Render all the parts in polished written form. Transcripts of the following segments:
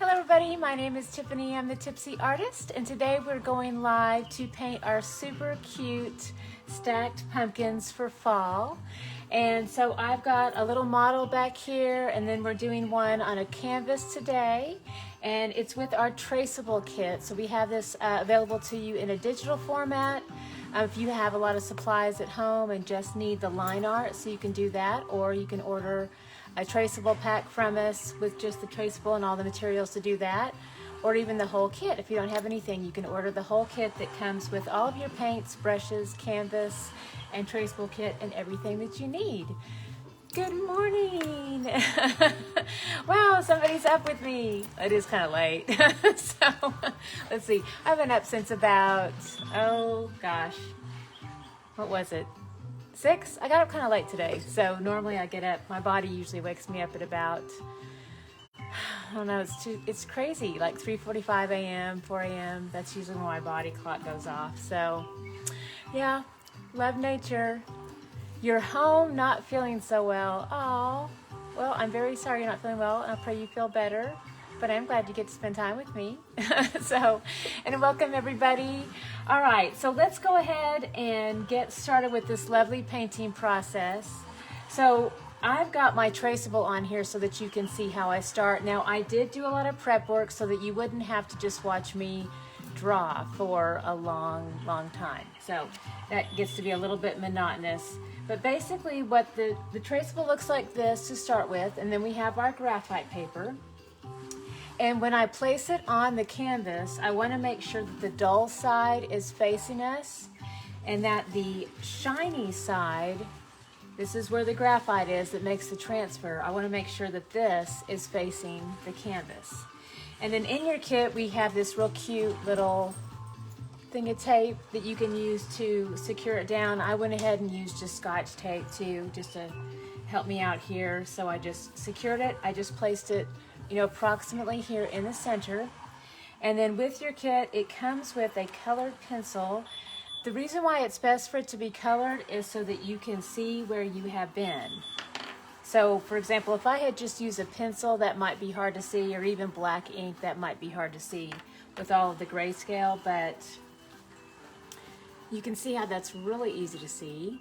Hello everybody, my name is Tiffany. I'm the Tipsy Artist, and today we're going live to paint our super cute stacked pumpkins for fall. And so I've got a little model back here, and then we're doing one on a canvas today, and it's with our traceable kit. So we have this available to you in a digital format. If you have a lot of supplies at home and just need the line art, so you can do that, or you can order a traceable pack from us with just the traceable and all the materials to do that, or even the whole kit. If you don't have anything, you can order the whole kit that comes with all of your paints, brushes, canvas, and traceable kit, and everything that you need. Good morning. Wow, somebody's up with me. It is kind of late. So let's see, I've been up since about, oh gosh, what was it? 6? I got up kind of late today. So normally I get up, my body usually wakes me up at about, I don't know, it's crazy, like 3:45 a.m., 4 a.m. That's usually when my body clock goes off. So yeah, love nature. You're home not feeling so well. Oh, well, I'm very sorry you're not feeling well, and I pray you feel better. But I'm glad you get to spend time with me. And welcome everybody. All right, so let's go ahead and get started with this lovely painting process. So I've got my traceable on here so that you can see how I start. Now, I did do a lot of prep work so that you wouldn't have to just watch me draw for a long time. So that gets to be a little bit monotonous. But basically what the traceable looks like this to start with, and then we have our graphite paper. And when I place it on the canvas, I want to make sure that the dull side is facing us and that the shiny side, this is where the graphite is that makes the transfer, I want to make sure that this is facing the canvas. And then in your kit, we have this real cute little thing of tape that you can use to secure it down. I went ahead and used just Scotch tape too, just to help me out here. So I just secured it. I just placed it, approximately here in the center. And then with your kit, it comes with a colored pencil. The reason why it's best for it to be colored is so that you can see where you have been. So for example, if I had just used a pencil, that might be hard to see, or even black ink, that might be hard to see with all of the grayscale, but you can see how that's really easy to see.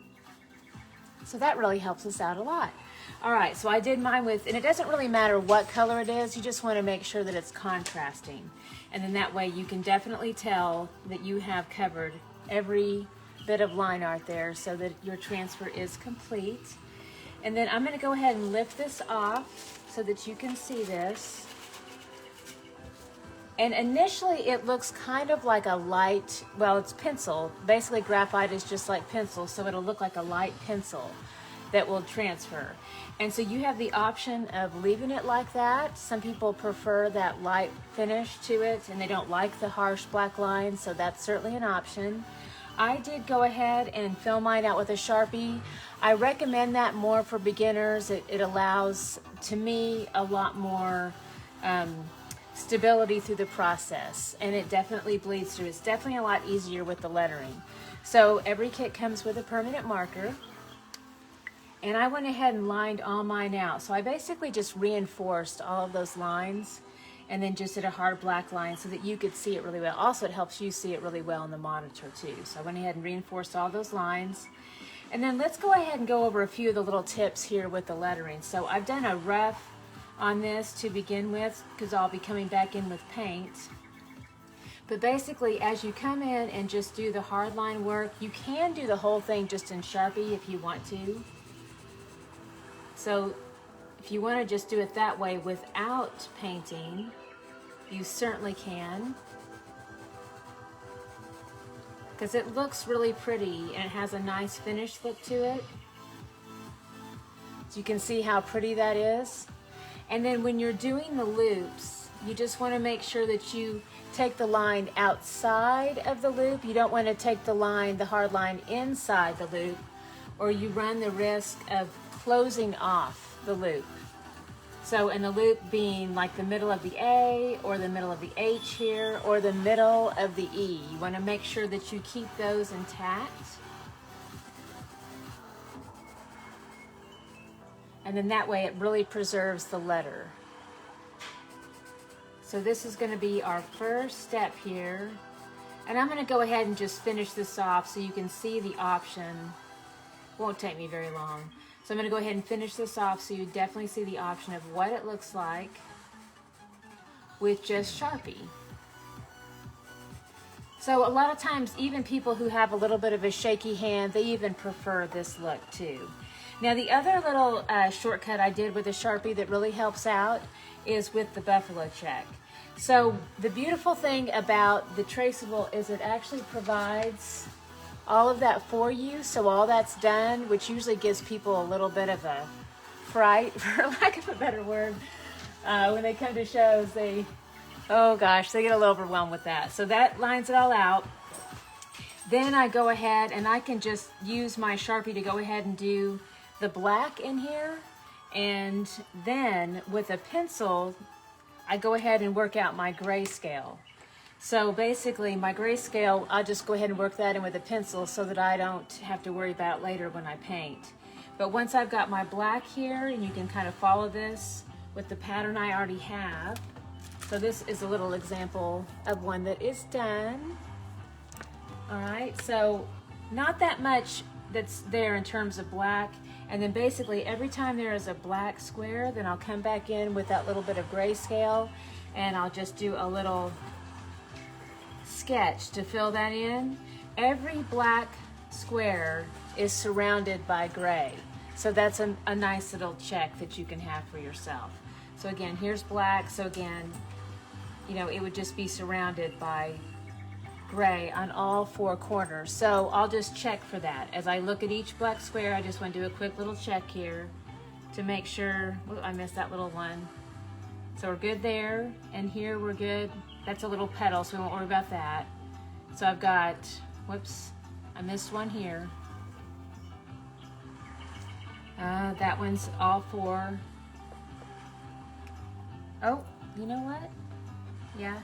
So that really helps us out a lot. All right, so I did mine with, and it doesn't really matter what color it is, you just want to make sure that it's contrasting. And then that way you can definitely tell that you have covered every bit of line art there so that your transfer is complete. And then I'm going to go ahead and lift this off so that you can see this. And initially it looks kind of like a light, well, it's pencil. Basically graphite is just like pencil, so it'll look like a light pencil that will transfer. And so you have the option of leaving it like that. Some people prefer that light finish to it and they don't like the harsh black lines, so that's certainly an option. I did go ahead and fill mine out with a Sharpie. I recommend that more for beginners. It allows, to me, a lot more stability through the process, and it definitely bleeds through. It's definitely a lot easier with the lettering. So every kit comes with a permanent marker, and I went ahead and lined all mine out. So I basically just reinforced all of those lines and then just did a hard black line so that you could see it really well. Also, it helps you see it really well on the monitor too. So I went ahead and reinforced all those lines. And then let's go ahead and go over a few of the little tips here with the lettering. So I've done a rough on this to begin with because I'll be coming back in with paint. But basically, as you come in and just do the hard line work, you can do the whole thing just in Sharpie if you want to. So if you want to just do it that way without painting, you certainly can, because it looks really pretty and it has a nice finished look to it. So you can see how pretty that is. And then when you're doing the loops, you just want to make sure that you take the line outside of the loop. You don't want to take the line, the hard line, inside the loop, or you run the risk of closing off the loop. So in the loop being like the middle of the A, or the middle of the H here, or the middle of the E. You want to make sure that you keep those intact. And then that way it really preserves the letter. So this is going to be our first step here. And I'm going to go ahead and just finish this off so you can see the option. Won't take me very long. So I'm going to go ahead and finish this off so you definitely see the option of what it looks like with just Sharpie. So a lot of times, even people who have a little bit of a shaky hand, they even prefer this look too. Now the other little shortcut I did with the Sharpie that really helps out is with the buffalo check. So the beautiful thing about the traceable is it actually provides all of that for you. So all that's done, which usually gives people a little bit of a fright, for lack of a better word, when they come to shows, oh gosh, they get a little overwhelmed with that. So that lines it all out. Then I go ahead and I can just use my Sharpie to go ahead and do the black in here. And then with a pencil, I go ahead and work out my grayscale. So basically my grayscale, I'll just go ahead and work that in with a pencil so that I don't have to worry about it later when I paint. But once I've got my black here, and you can kind of follow this with the pattern I already have. So this is a little example of one that is done. All right, so not that much that's there in terms of black. And then basically every time there is a black square, then I'll come back in with that little bit of grayscale and I'll just do a little sketch to fill that in. Every black square is surrounded by gray. So that's a nice little check that you can have for yourself. So again, here's black. So again, you know, it would just be surrounded by gray on all four corners. So I'll just check for that. As I look at each black square, I just want to do a quick little check here to make sure, oh, I missed that little one. So we're good there, and here we're good. That's a little petal, so we won't worry about that. So I've got, whoops, I missed one here. That one's all four. Oh, you know what? Yeah,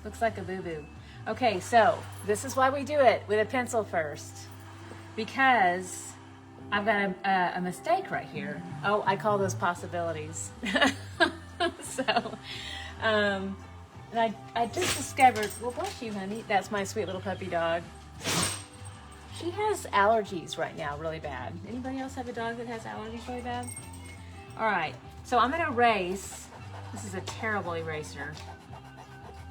looks like a boo-boo. Okay, so this is why we do it with a pencil first, because I've got a mistake right here. Oh, I call those possibilities. So, and I just discovered, well, bless you, honey. That's my sweet little puppy dog. She has allergies right now, really bad. Anybody else have a dog that has allergies really bad? All right, so I'm gonna erase. This is a terrible eraser.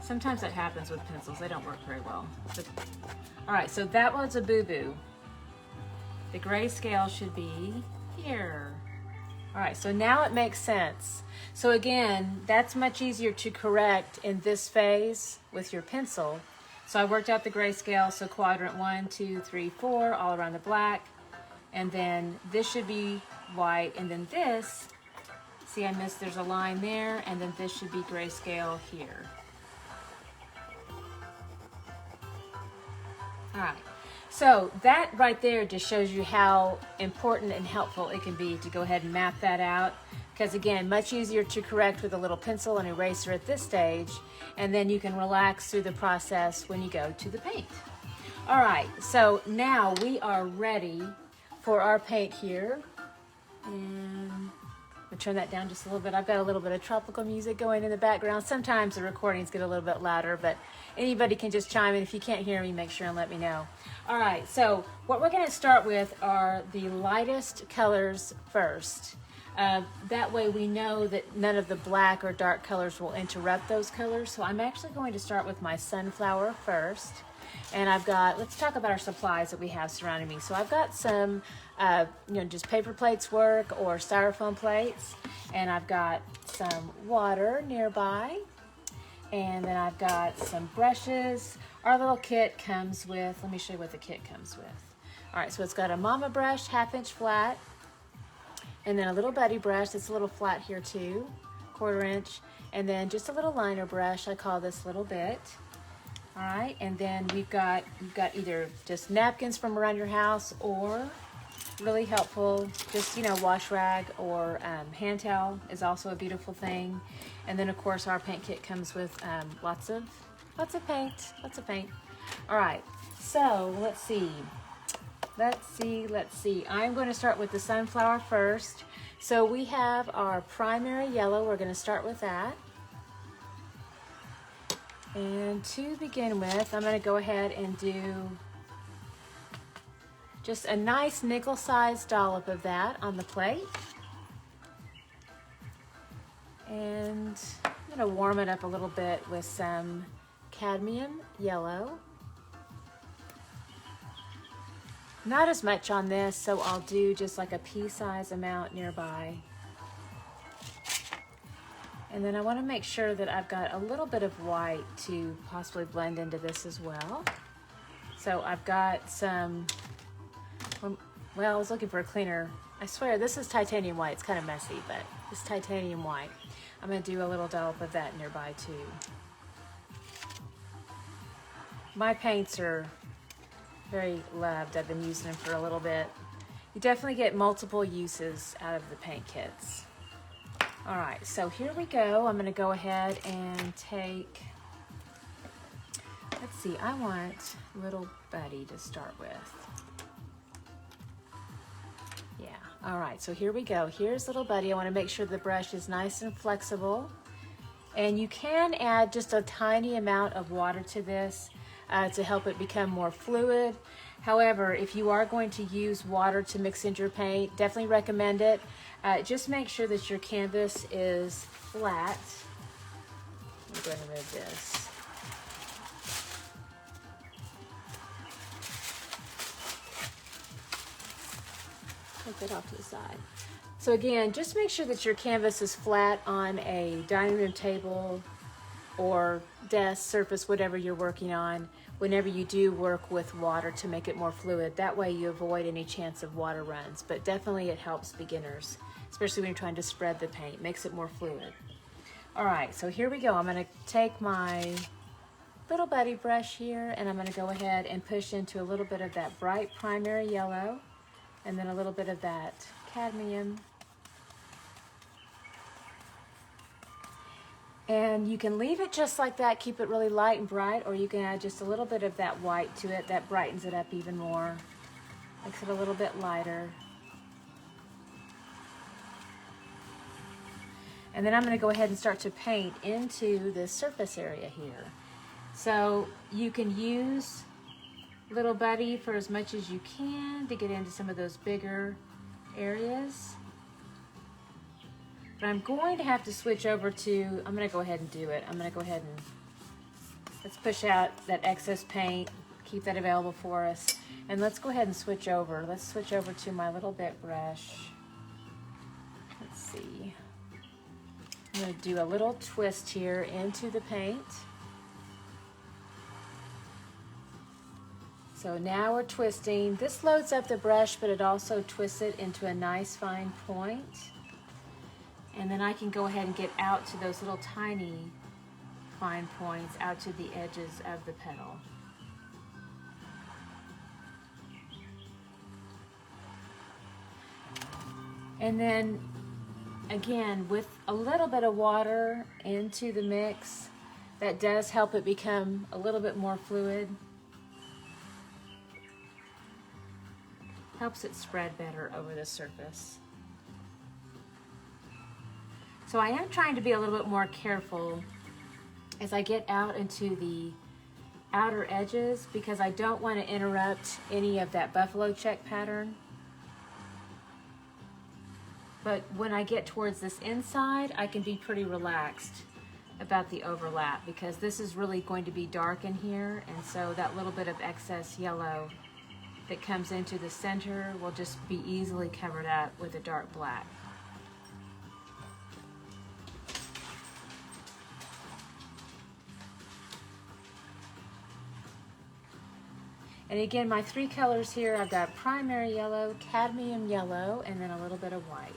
Sometimes that happens with pencils. They don't work very well. But, all right, so that was a boo-boo. The grayscale should be here. All right, so now it makes sense. So again, that's much easier to correct in this phase with your pencil. So I worked out the grayscale, so quadrant 1, 2, 3, 4, all around the black. And then this should be white, and then this, see I missed, there's a line there, and then this should be grayscale here. All right, so that right there just shows you how important and helpful it can be to go ahead and map that out. Because again, much easier to correct with a little pencil and eraser at this stage, and then you can relax through the process when you go to the paint. All right, so now we are ready for our paint here. And I'll turn that down just a little bit. I've got a little bit of tropical music going in the background. Sometimes the recordings get a little bit louder, but anybody can just chime in. If you can't hear me, make sure and let me know. All right, so what we're gonna start with are the lightest colors first. That way we know that none of the black or dark colors will interrupt those colors. So I'm actually going to start with my sunflower first. And I've got, let's talk about our supplies that we have surrounding me. So I've got some, just paper plates work or styrofoam plates. And I've got some water nearby. And then I've got some brushes. Our little kit comes with, let me show you what the kit comes with. All right, so it's got a mama brush, 1/2 inch flat. And then a little buddy brush that's a little flat here too, 1/4 inch. And then just a little liner brush, I call this little bit. All right, and then you've got either just napkins from around your house, or really helpful, just, wash rag or hand towel is also a beautiful thing. And then of course our paint kit comes with lots of paint. All right, so let's see. I'm going to start with the sunflower first. So we have our primary yellow. We're going to start with that. And to begin with, I'm going to go ahead and do just a nice nickel-sized dollop of that on the plate. And I'm going to warm it up a little bit with some cadmium yellow. Not as much on this, so I'll do just like a pea-size amount nearby. And then I want to make sure that I've got a little bit of white to possibly blend into this as well. So I've got some, well, I was looking for a cleaner. I swear this is titanium white. It's kind of messy, but it's titanium white. I'm going to do a little dollop of that nearby too. My paints are very loved. I've been using them for a little bit. You definitely get multiple uses out of the paint kits. All right, so here we go. I'm going to go ahead and take, let's see, I want Little Buddy to start with. Yeah, all right, so here we go. Here's Little Buddy. I want to make sure the brush is nice and flexible. And you can add just a tiny amount of water to this to help it become more fluid. However, if you are going to use water to mix into your paint, definitely recommend it. Just make sure that your canvas is flat. I'm going to remove this. Take that off to the side. So again, just make sure that your canvas is flat on a dining room table or desk, surface, whatever you're working on, whenever you do work with water to make it more fluid. That way you avoid any chance of water runs, but definitely it helps beginners, especially when you're trying to spread the paint, makes it more fluid. All right, so here we go. I'm gonna take my Little Buddy brush here and I'm gonna go ahead and push into a little bit of that bright primary yellow and then a little bit of that cadmium. And you can leave it just like that, keep it really light and bright, or you can add just a little bit of that white to it. That brightens it up even more, makes it a little bit lighter. And then I'm going to go ahead and start to paint into this surface area here. So you can use Little Buddy for as much as you can to get into some of those bigger areas. But I'm going to have to switch over to, I'm going to go ahead and do it. I'm going to go ahead and, let's push out that excess paint, keep that available for us. And let's go ahead and switch over. Let's switch over to my little bit brush. Let's see. I'm going to do a little twist here into the paint. So now we're twisting. This loads up the brush, but it also twists it into a nice fine point. And then I can go ahead and get out to those little tiny fine points out to the edges of the petal. And then again, with a little bit of water into the mix, that does help it become a little bit more fluid. Helps it spread better over the surface. So I am trying to be a little bit more careful as I get out into the outer edges because I don't want to interrupt any of that buffalo check pattern. But when I get towards this inside, I can be pretty relaxed about the overlap because this is really going to be dark in here, and so that little bit of excess yellow that comes into the center will just be easily covered up with a dark black. And again, my three colors here, I've got primary yellow, cadmium yellow, and then a little bit of white.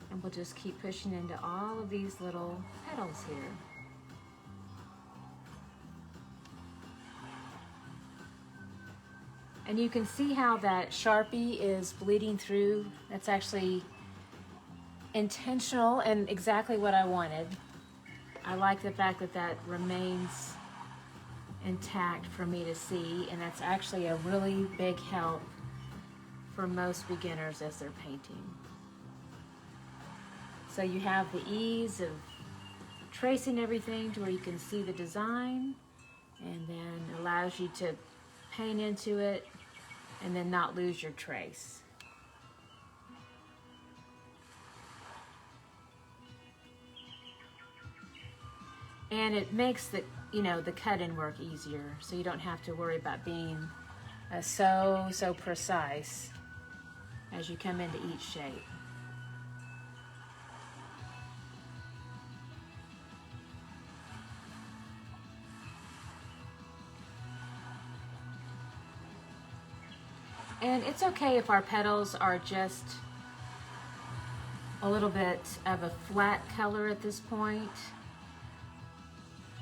And we'll just keep pushing into all of these little petals here. And you can see how that Sharpie is bleeding through. That's actually intentional and exactly what I wanted. I like the fact that that remains intact for me to see, and that's actually a really big help for most beginners as they're painting. So you have the ease of tracing everything to where you can see the design, and then it allows you to paint into it and then not lose your trace. And it makes the, the cut-in work easier, so you don't have to worry about being so precise as you come into each shape. And it's okay if our petals are just a little bit of a flat color at this point.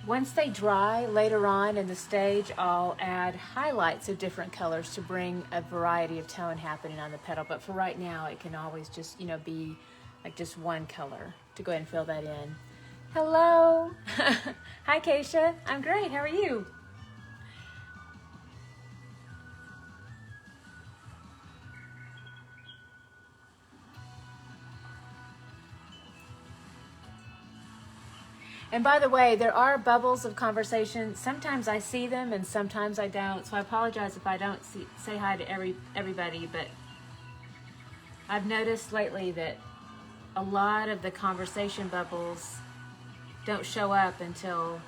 Once they dry later on in the stage, I'll add highlights of different colors to bring a variety of tone happening on the petal. But for right now, it can always just, be like just one color to go ahead and fill that in. Hello. Hi, Keisha. I'm great. How are you? And by the way, there are bubbles of conversation. Sometimes I see them and sometimes I don't. So I apologize if I don't say hi to everybody, but I've noticed lately that a lot of the conversation bubbles don't show up until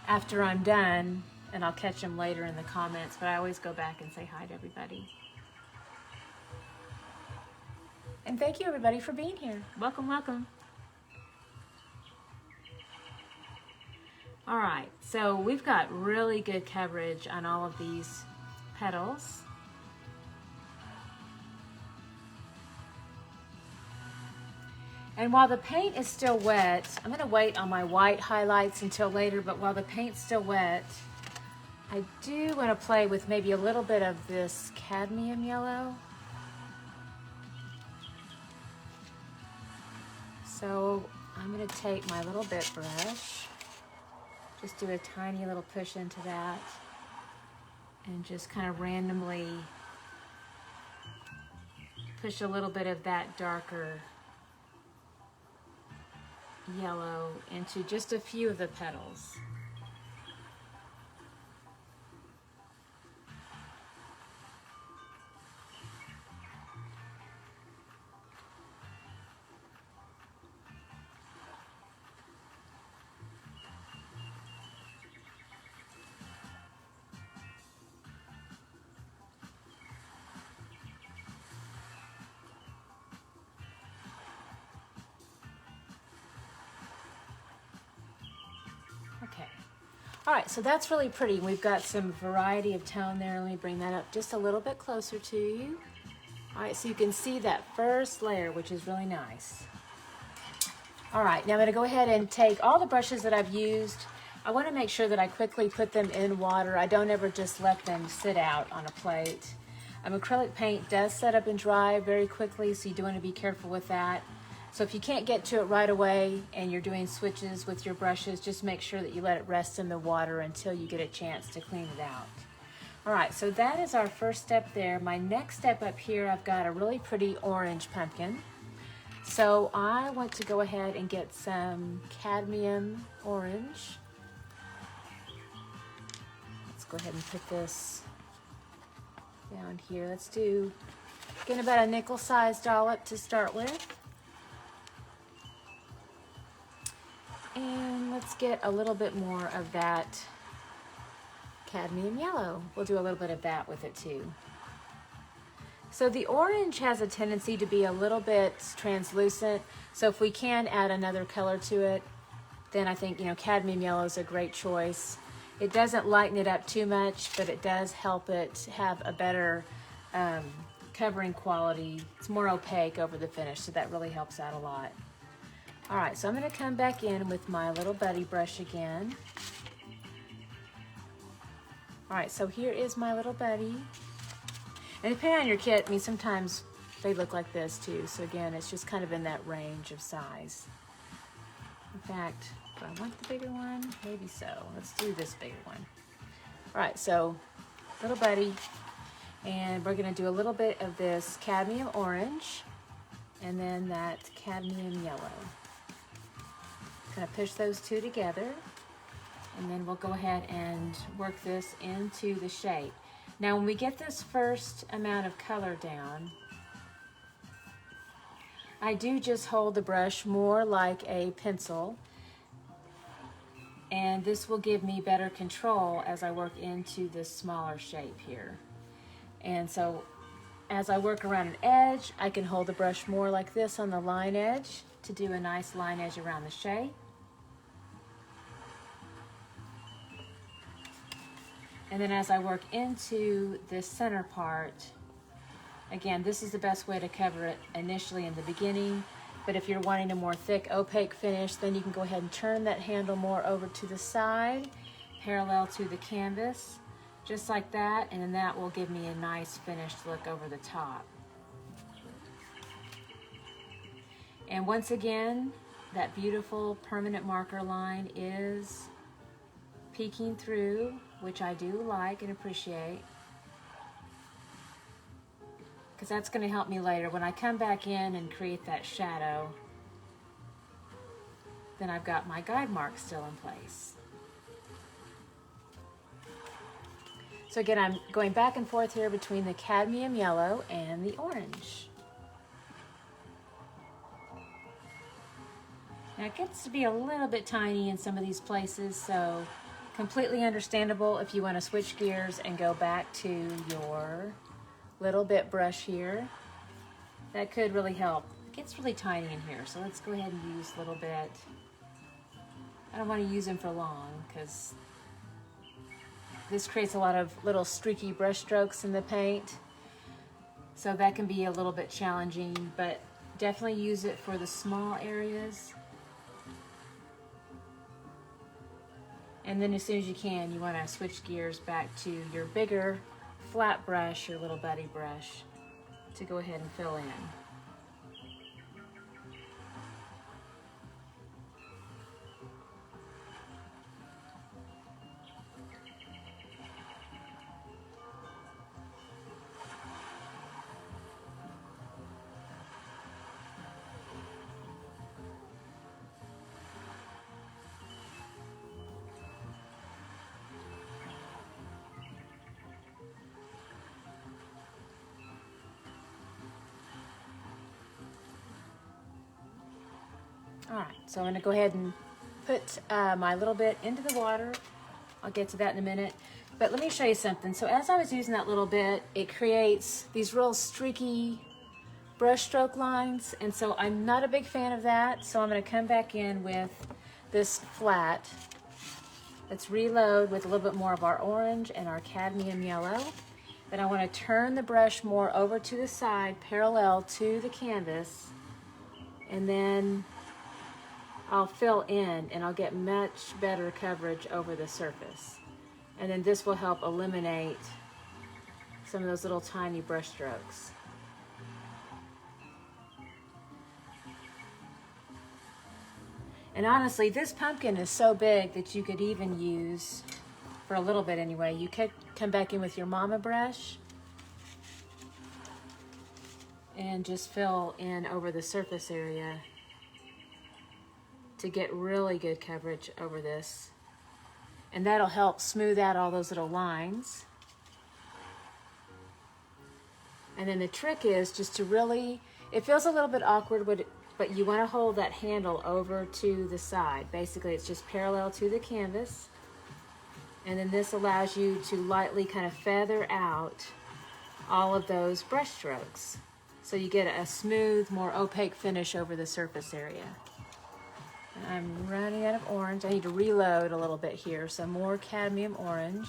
after I'm done, and I'll catch them later in the comments, but I always go back and say hi to everybody. And thank you everybody for being here. Welcome, welcome. All right, so we've got really good coverage on all of these petals. And while the paint is still wet, I'm gonna wait on my white highlights until later, but while the paint's still wet, I do wanna play with maybe a little bit of this cadmium yellow. So I'm gonna take my little bit brush, just do a tiny little push into that, and just kind of randomly push a little bit of that darker yellow into just a few of the petals. Okay. All right, so that's really pretty. We've got some variety of tone there. Let me bring that up just a little bit closer to you. All right, so you can see that first layer, which is really nice. All right, now I'm gonna go ahead and take all the brushes that I've used. I wanna make sure that I quickly put them in water. I don't ever just let them sit out on a plate. Acrylic paint does set up and dry very quickly, so you do wanna be careful with that. So if you can't get to it right away and you're doing switches with your brushes, just make sure that you let it rest in the water until you get a chance to clean it out. All right, so that is our first step there. My next step up here, I've got a really pretty orange pumpkin. So I want to go ahead and get some cadmium orange. Let's go ahead and put this down here. Let's do, get about a nickel-sized dollop to start with. And let's get a little bit more of that cadmium yellow. We'll do a little bit of that with it too. So the orange has a tendency to be a little bit translucent. So if we can add another color to it, then I think, cadmium yellow is a great choice. It doesn't lighten it up too much, but it does help it have a better covering quality. It's more opaque over the finish, so that really helps out a lot. All right, so I'm gonna come back in with my little buddy brush again. All right, so here is my little buddy. And depending on your kit, sometimes they look like this too. So again, it's just kind of in that range of size. In fact, do I want the bigger one? Maybe so. Let's do this bigger one. All right, so little buddy. And we're gonna do a little bit of this cadmium orange and then that cadmium yellow. Kind of push those two together, and then we'll go ahead and work this into the shape. Now when we get this first amount of color down, I do just hold the brush more like a pencil, and this will give me better control as I work into this smaller shape here. And so as I work around an edge, I can hold the brush more like this on the line edge to do a nice line edge around the shape. And then as I work into this center part, again, this is the best way to cover it initially in the beginning, but if you're wanting a more thick opaque finish, then you can go ahead and turn that handle more over to the side, parallel to the canvas, just like that, and then that will give me a nice finished look over the top. And once again, that beautiful permanent marker line is peeking through, which I do like and appreciate, because that's going to help me later. When I come back in and create that shadow, then I've got my guide mark still in place. So again, I'm going back and forth here between the cadmium yellow and the orange. Now it gets to be a little bit tiny in some of these places, so completely understandable if you want to switch gears and go back to your little bit brush here. That could really help. It gets really tiny in here, so let's go ahead and use a little bit. I don't want to use them for long because this creates a lot of little streaky brush strokes in the paint, so that can be a little bit challenging, but definitely use it for the small areas. And then as soon as you can, you want to switch gears back to your bigger flat brush, your little buddy brush, to go ahead and fill in. All right, so I'm going to go ahead and put my little bit into the water. I'll get to that in a minute. But let me show you something. So as I was using that little bit, it creates these real streaky brush stroke lines. And so I'm not a big fan of that. So I'm going to come back in with this flat. Let's reload with a little bit more of our orange and our cadmium yellow. Then I want to turn the brush more over to the side, parallel to the canvas. And then I'll fill in and I'll get much better coverage over the surface. And then this will help eliminate some of those little tiny brush strokes. And honestly, this pumpkin is so big that you could even use, for a little bit anyway, you could come back in with your mama brush and just fill in over the surface area to get really good coverage over this. And that'll help smooth out all those little lines. And then the trick is just to really, it feels a little bit awkward, but you want to hold that handle over to the side. Basically, it's just parallel to the canvas. And then this allows you to lightly kind of feather out all of those brush strokes, so you get a smooth, more opaque finish over the surface area. I'm running out of orange. I need to reload a little bit here. So more cadmium orange.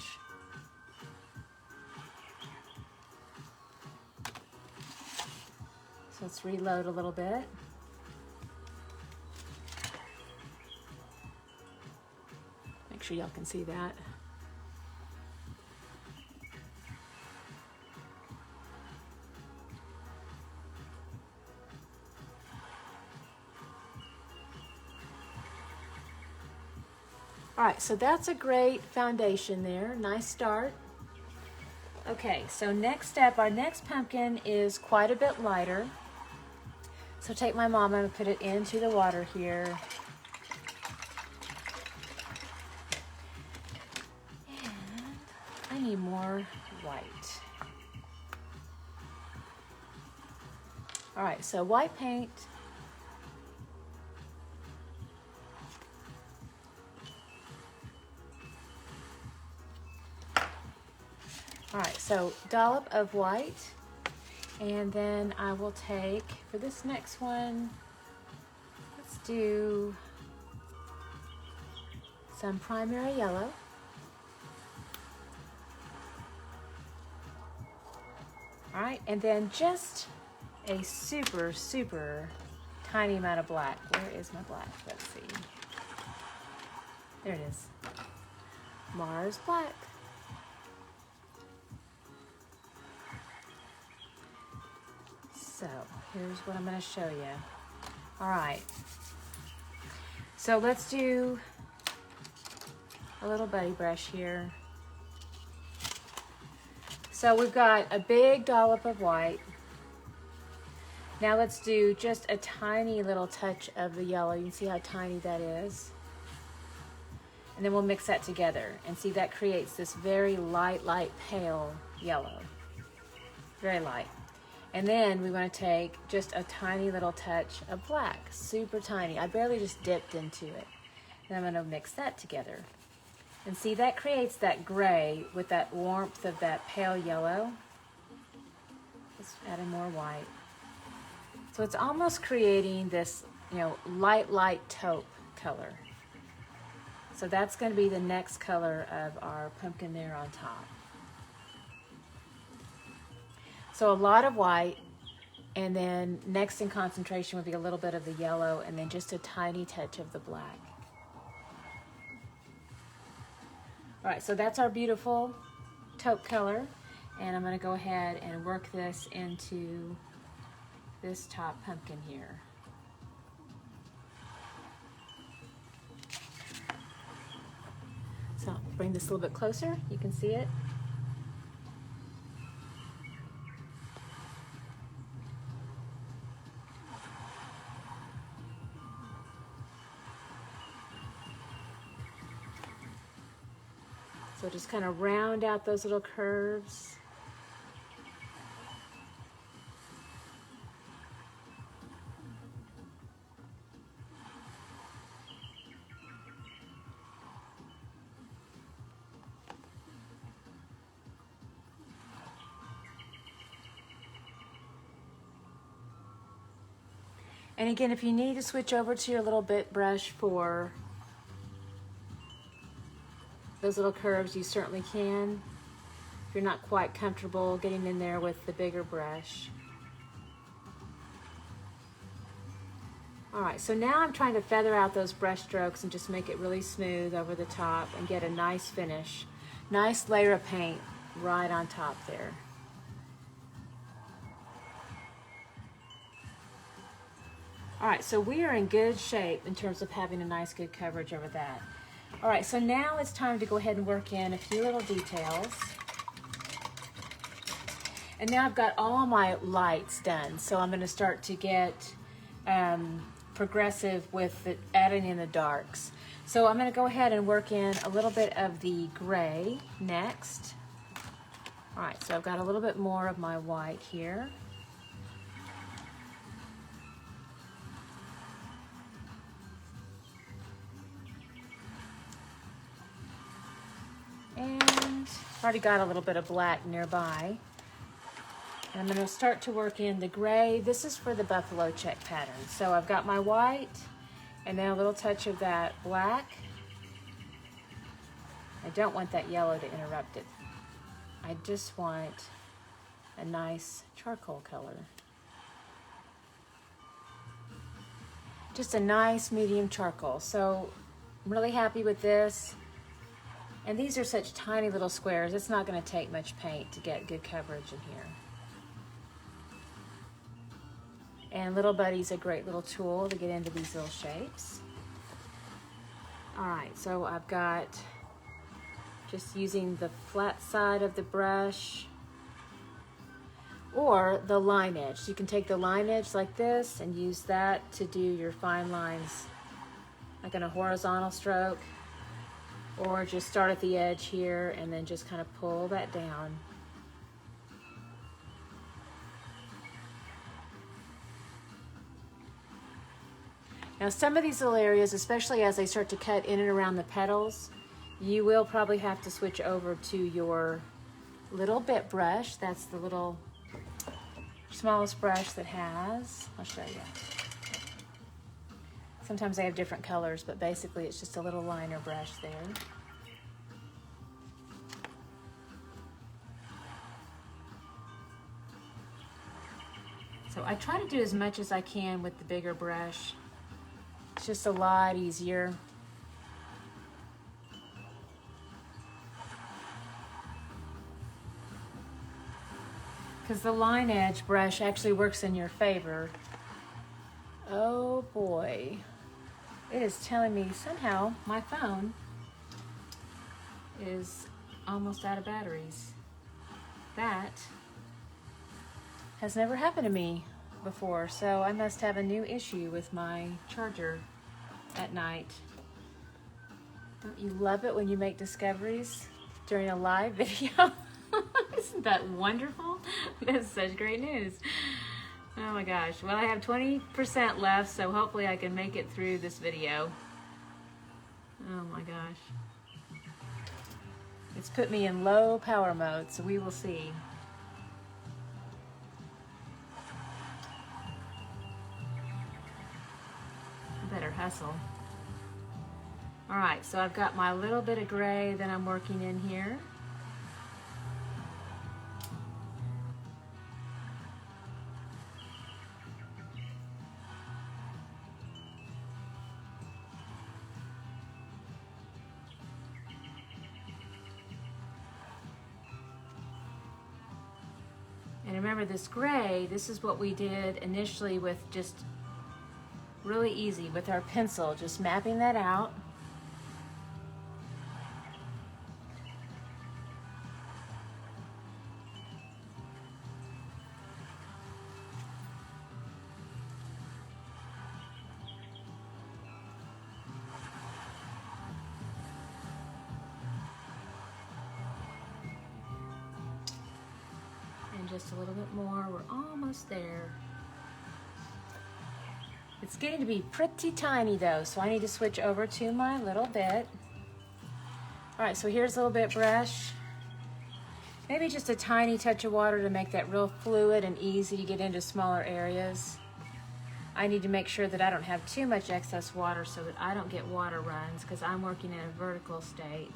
So let's reload a little bit. Make sure y'all can see that. All right, so that's a great foundation there. Nice start. Okay, so next step, our next pumpkin is quite a bit lighter. So take my mama and put it into the water here. And I need more white. All right, so white paint. All right, so dollop of white, and then I will take, for this next one, let's do some primary yellow. All right, and then just a super, super tiny amount of black. Where is my black? Let's see. There it is. Mars Black. So here's what I'm going to show you. All right. So let's do a little buddy brush here. So we've got a big dollop of white. Now let's do just a tiny little touch of the yellow. You can see how tiny that is. And then we'll mix that together. And see, that creates this very light, pale yellow. Very light. And then we want to take just a tiny little touch of black, super tiny. I barely just dipped into it. And I'm going to mix that together. And see, that creates that gray with that warmth of that pale yellow. Just adding more white. So it's almost creating this, you know, light taupe color. So that's going to be the next color of our pumpkin there on top. So a lot of white, and then next in concentration would be a little bit of the yellow, and then just a tiny touch of the black. All right, so that's our beautiful taupe color, and I'm going to go ahead and work this into this top pumpkin here. So I'll bring this a little bit closer, you can see it. So just kind of round out those little curves. And again, if you need to switch over to your little bit brush for those little curves, you certainly can. If you're not quite comfortable getting in there with the bigger brush. All right, so now I'm trying to feather out those brush strokes and just make it really smooth over the top and get a nice finish. Nice layer of paint right on top there. All right, so we are in good shape in terms of having a nice good coverage over that. All right, so now it's time to go ahead and work in a few little details. And now I've got all my lights done, so I'm going to start to get progressive with adding in the darks. So I'm going to go ahead and work in a little bit of the gray next. All right, so I've got a little bit more of my white here. And I've already got a little bit of black nearby. And I'm going to start to work in the gray. This is for the buffalo check pattern. So I've got my white and then a little touch of that black. I don't want that yellow to interrupt it. I just want a nice charcoal color. Just a nice medium charcoal. So I'm really happy with this. And these are such tiny little squares, it's not going to take much paint to get good coverage in here. And Little Buddy's a great little tool to get into these little shapes. Alright, so I've got just using the flat side of the brush or the line edge. So you can take the line edge like this and use that to do your fine lines, like in a horizontal stroke, or just start at the edge here and then just kind of pull that down. Now some of these little areas, especially as they start to cut in and around the petals, you will probably have to switch over to your little bit brush. That's the little smallest brush that has, I'll show you. Sometimes they have different colors, but basically it's just a little liner brush there. So I try to do as much as I can with the bigger brush. It's just a lot easier. Because the line edge brush actually works in your favor. Oh boy. It is telling me somehow my phone is almost out of batteries. That has never happened to me before, so I must have a new issue with my charger at night. Don't you love it when you make discoveries during a live video? Isn't that wonderful? That's such great news. Oh my gosh. Well, I have 20% left, so hopefully I can make it through this video. Oh my gosh. It's put me in low power mode, so we will see. I better hustle. All right, so I've got my little bit of gray that I'm working in here. And remember this gray, this is what we did initially with just really easy with our pencil, just mapping that out. Just a little bit more, we're almost there. It's getting to be pretty tiny though, so I need to switch over to my little bit. All right, so here's a little bit brush. Maybe just a tiny touch of water to make that real fluid and easy to get into smaller areas. I need to make sure that I don't have too much excess water so that I don't get water runs because I'm working in a vertical state.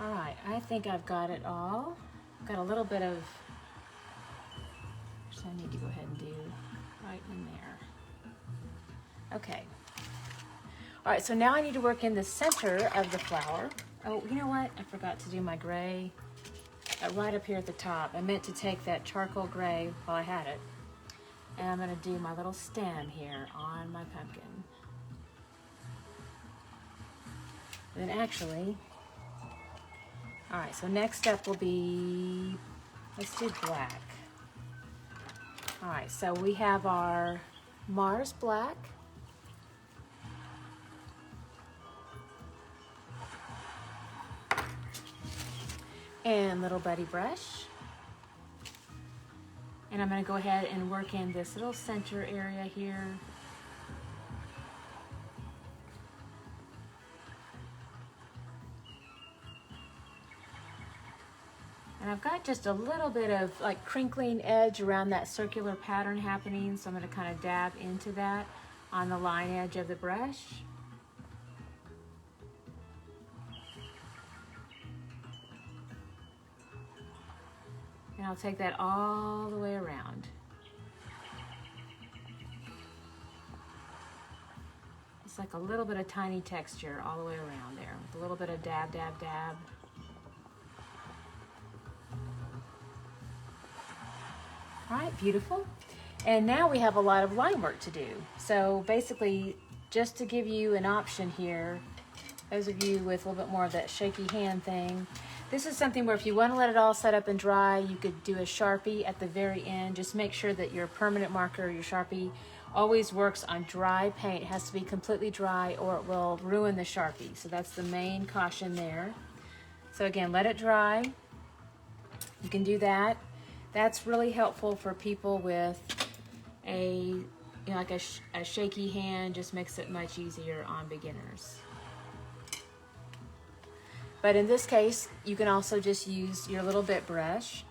All right, I think I've got it all. I've got a little bit of, so I need to go ahead and do right in there. Okay. All right, so now I need to work in the center of the flower. Oh, you know what? I forgot to do my gray right up here at the top. I meant to take that charcoal gray while I had it. And I'm gonna do my little stem here on my pumpkin. And then actually, all right, so next step will be, let's do black. All right, so we have our Mars black. And little buddy brush. And I'm gonna go ahead and work in this little center area here. And I've got just a little bit of like crinkling edge around that circular pattern happening, so I'm going to kind of dab into that on the line edge of the brush. And I'll take that all the way around. Just like a little bit of tiny texture all the way around there, with a little bit of dab, dab, dab. All right, beautiful. And now we have a lot of line work to do. So basically, just to give you an option here, those of you with a little bit more of that shaky hand thing, this is something where if you want to let it all set up and dry, you could do a Sharpie at the very end. Just make sure that your permanent marker, your Sharpie, always works on dry paint. It has to be completely dry or it will ruin the Sharpie. So that's the main caution there. So again, let it dry. You can do that. That's really helpful for people with a, like a shaky hand. Just makes it much easier on beginners. But in this case, you can also just use your little bit brush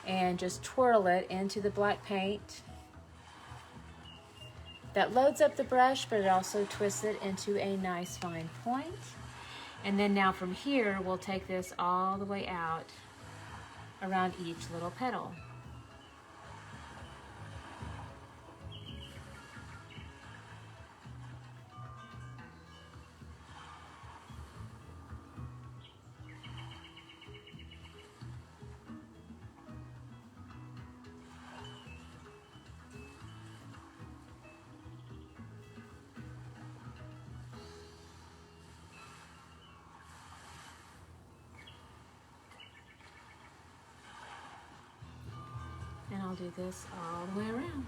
and just twirl it into the black paint. That loads up the brush, but it also twists it into a nice fine point. And then now from here, we'll take this all the way out around each little petal. And I'll do this all the way around.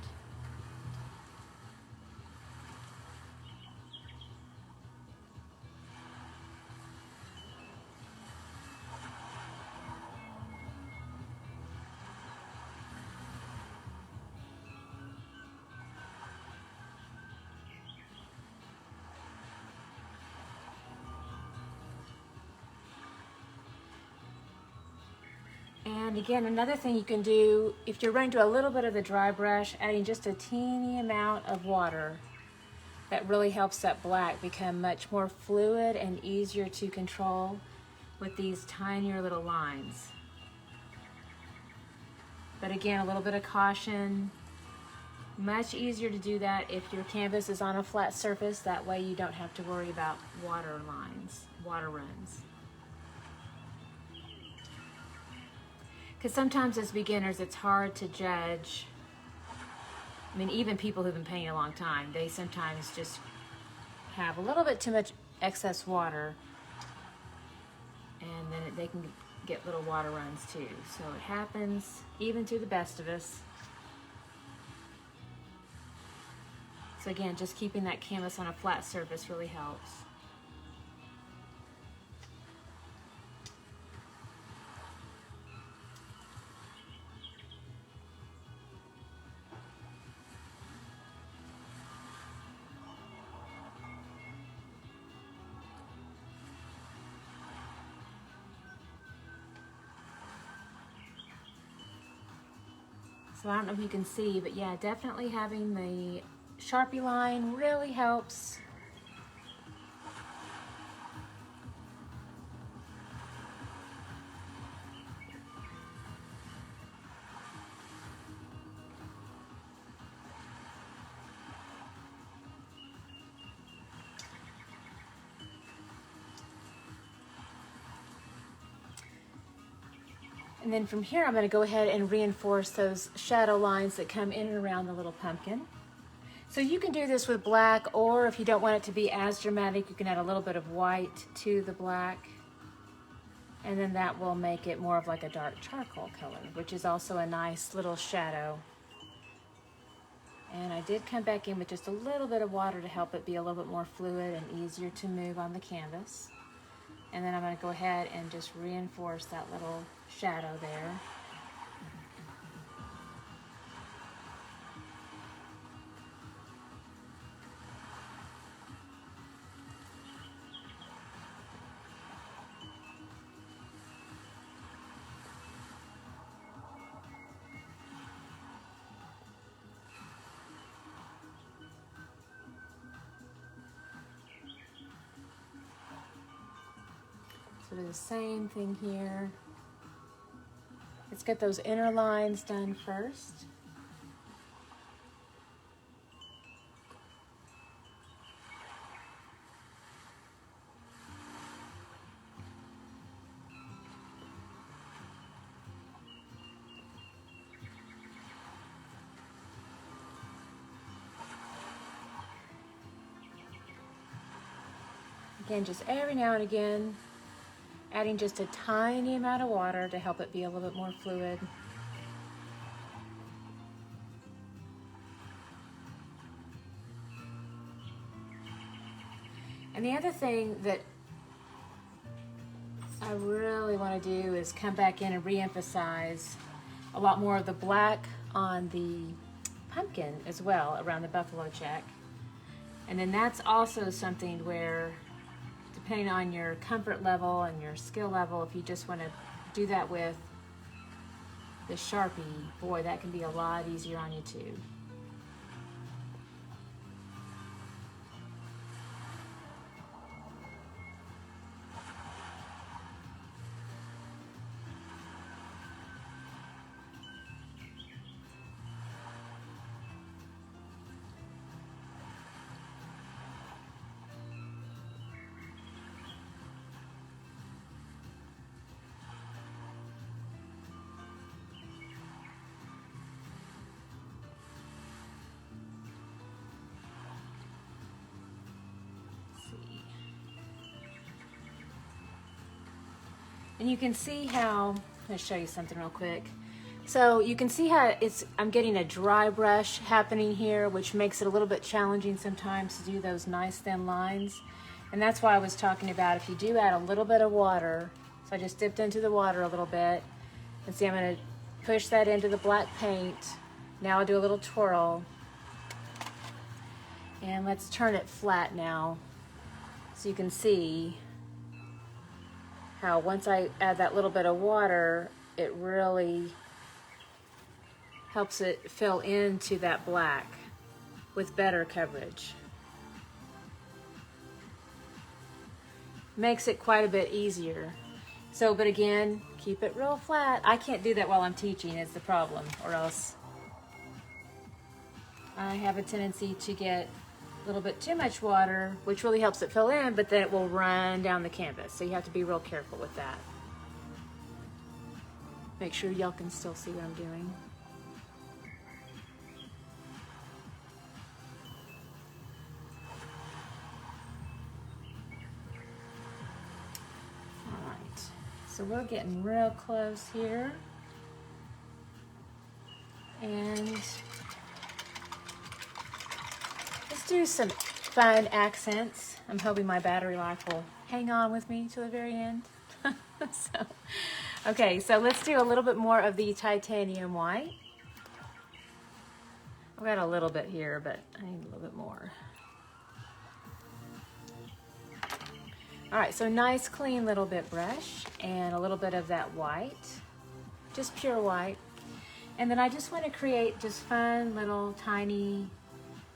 And again, another thing you can do, if you're running to a little bit of the dry brush, adding just a teeny amount of water, that really helps that black become much more fluid and easier to control with these tinier little lines. But again, a little bit of caution. Much easier to do that if your canvas is on a flat surface. That way you don't have to worry about water lines, water runs. Because sometimes as beginners, it's hard to judge. I mean, even people who've been painting a long time, they sometimes just have a little bit too much excess water, and then they can get little water runs too. So it happens even to the best of us. So again, just keeping that canvas on a flat surface really helps. So I don't know if you can see, but yeah, definitely having the Sharpie line really helps. And then from here, I'm going to go ahead and reinforce those shadow lines that come in and around the little pumpkin. So you can do this with black, or if you don't want it to be as dramatic, you can add a little bit of white to the black. And then that will make it more of like a dark charcoal color, which is also a nice little shadow. And I did come back in with just a little bit of water to help it be a little bit more fluid and easier to move on the canvas. And then I'm going to go ahead and just reinforce that little shadow there. So do the same thing here. Let's get those inner lines done first. Again, just every now and again, adding just a tiny amount of water to help it be a little bit more fluid. And the other thing that I really want to do is come back in and re-emphasize a lot more of the black on the pumpkin as well around the buffalo check. And then that's also something where, depending on your comfort level and your skill level, if you just want to do that with the Sharpie, boy, that can be a lot easier on you too. And you can see how, I'm going to show you something real quick. So you can see how I'm getting a dry brush happening here, which makes it a little bit challenging sometimes to do those nice thin lines. And that's why I was talking about if you do add a little bit of water. So I just dipped into the water a little bit. And see, I'm going to push that into the black paint. Now I'll do a little twirl. And let's turn it flat now, so you can see how once I add that little bit of water, it really helps it fill into that black with better coverage. Makes it quite a bit easier. So, but again, keep it real flat. I can't do that while I'm teaching is the problem, or else I have a tendency to get a little bit too much water, which really helps it fill in, but then it will run down the canvas. So you have to be real careful with that. Make sure y'all can still see what I'm doing. All right, so we're getting real close here. And let's do some fun accents. I'm hoping my battery life will hang on with me to the very end. Okay, so let's do a little bit more of the titanium white. I've got a little bit here, but I need a little bit more. All right, so nice clean little bit brush and a little bit of that white, just pure white. And then I just want to create just fun little tiny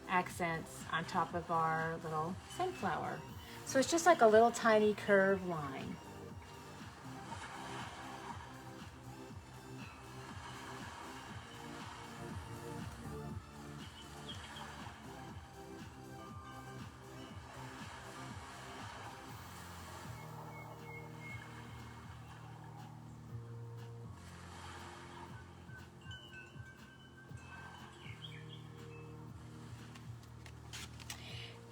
accents on top of our little sunflower. So it's just like a little tiny curved line.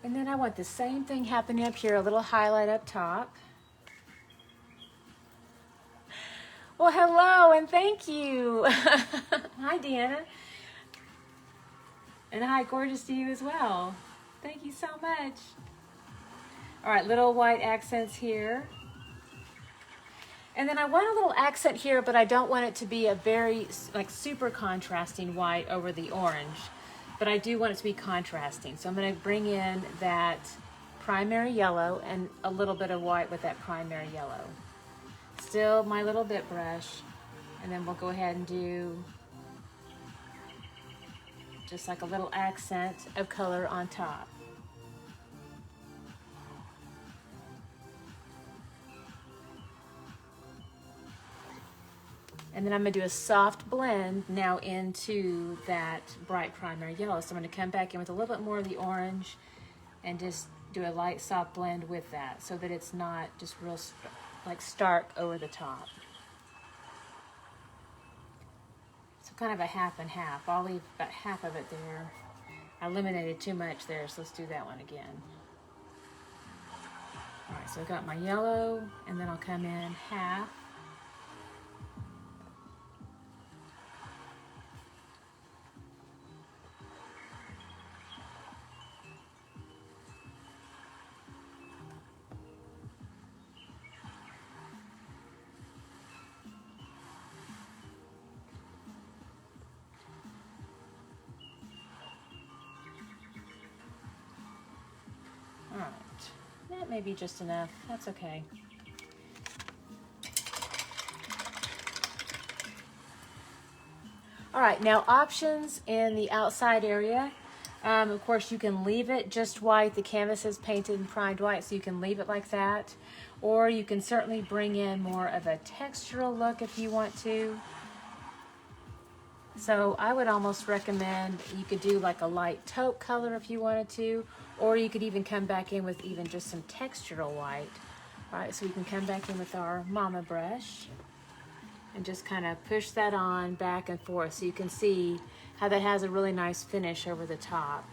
And then I want the same thing happening up here, a little highlight up top. Well, hello and thank you. Hi, Deanna. And hi, gorgeous to you as well. Thank you so much. All right, little white accents here. And then I want a little accent here, but I don't want it to be a very, like, super contrasting white over the orange. But I do want it to be contrasting. So I'm going to bring in that primary yellow and a little bit of white with that primary yellow. Still my little bit brush, and then we'll go ahead and do just like a little accent of color on top. And then I'm going to do a soft blend now into that bright primary yellow. So I'm going to come back in with a little bit more of the orange and just do a light soft blend with that so that it's not just real like stark over the top. So kind of a half and half. I'll leave about half of it there. I eliminated too much there, so let's do that one again. All So I got my yellow, and then I'll come in half. All right, that may be just enough. That's okay. All right, now options in the outside area. Of course, you can leave it just white. The canvas is painted and primed white, so you can leave it like that. Or you can certainly bring in more of a textural look if you want to. So I would almost recommend you could do like a light taupe color if you wanted to, or you could even come back in with even just some textural white. All right, so we can come back in with our mama brush and just kind of push that on back and forth so you can see how that has a really nice finish over the top.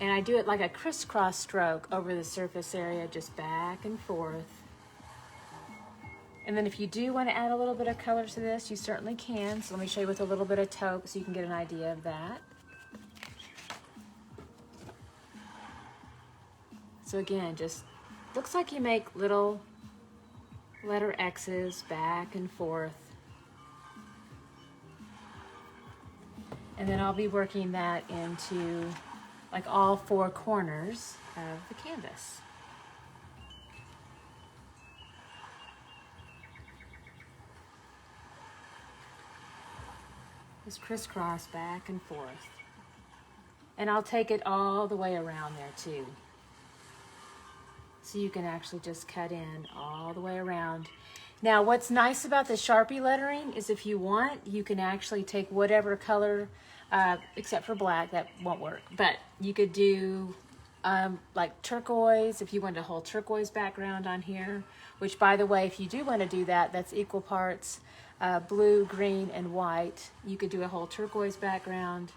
And I do it like a crisscross stroke over the surface area, just back and forth. And then if you do want to add a little bit of color to this, you certainly can. So let me show you with a little bit of taupe so you can get an idea of that. So again, just looks like you make little letter X's back and forth. And then I'll be working that into like all four corners of the canvas. Just crisscross back and forth. And I'll take it all the way around there too. So you can actually just cut in all the way around. Now what's nice about the Sharpie lettering is if you want, you can actually take whatever color, except for black, that won't work. But you could do like turquoise, if you wanted a whole turquoise background on here, which by the way, if you do want to do that, that's equal parts blue, green, and white. You could do a whole turquoise background,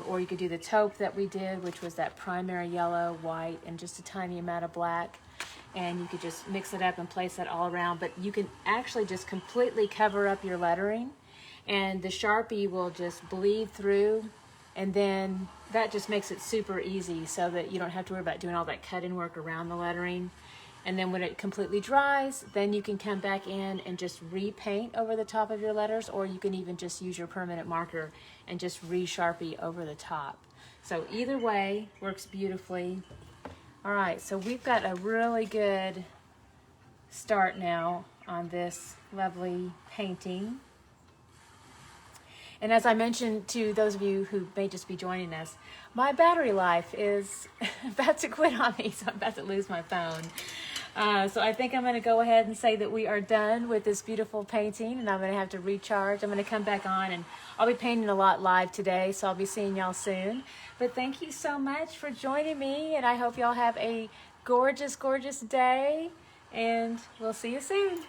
or you could do the taupe that we did, which was that primary yellow, white, and just a tiny amount of black. And you could just mix it up and place that all around, but you can actually just completely cover up your lettering, and the Sharpie will just bleed through, and then that just makes it super easy so that you don't have to worry about doing all that cut-in work around the lettering. And then when it completely dries, then you can come back in and just repaint over the top of your letters, or you can even just use your permanent marker and just re-Sharpie over the top. So either way works beautifully. All right, so we've got a really good start now on this lovely painting. And as I mentioned to those of you who may just be joining us, my battery life is about to quit on me, so I'm about to lose my phone. So I think I'm going to go ahead and say that we are done with this beautiful painting, and I'm going to have to recharge. I'm going to come back on, and I'll be painting a lot live today, so I'll be seeing y'all soon. But thank you so much for joining me, and I hope y'all have a gorgeous, gorgeous day, and we'll see you soon.